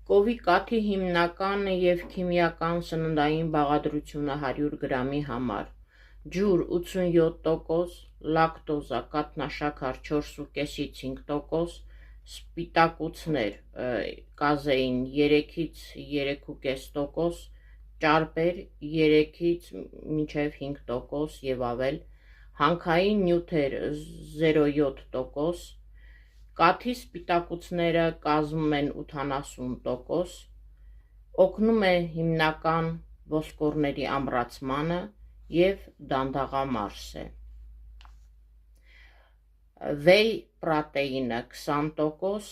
Կովի կաթի հիմնական և քիմիական սննդային բաղադրությունը 100 գրամի համար՝ ջուր 87%, լակտոզա կաթնաշաքար 4,5-ից 5%, սպիտակուցներ կազեին 3-ից 3,5%, ճարպեր 3-ից մինչև 5% և ավել, հանքային նյութեր 0,7%, կաթի սպիտակուցները կազմում են 80%, օգնում է հիմնական ոսկորների ամրացմանը և դանդաղամարս է։ Վեյ պրոտեինը 20%,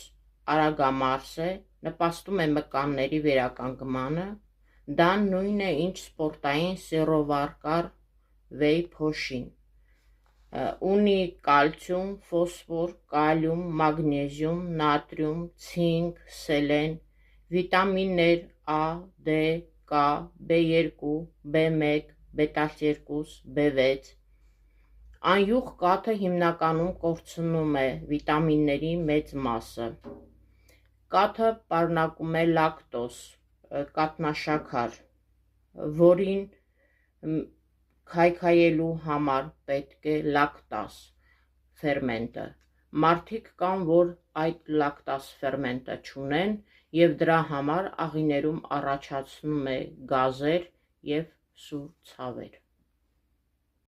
արագամարս է, նպաստում է մկանների վերականգմանը, դա նույնն է ինչ սպորտային սեռովարկար վեյ փոշին, ունի կալցիում, ֆոսֆոր, կալիում, մագնեզիում, նատրիում, ցինկ, սելեն, վիտամիններ A, D, K, B2, B1, B12, B6, անյուղ կաթը հիմնականում կորցնում է վիտամինների մեծ մասը, կաթը պարունակում է լակտոզ, կաթնաշաքար, որին քայքայելու համար պետք է լակտազ ֆերմենտը, մարդիկ կան, որ այդ լակտազ ֆերմենտը չունեն և դրա համար աղիներում առաջացնում է գազեր և սուր ցավեր։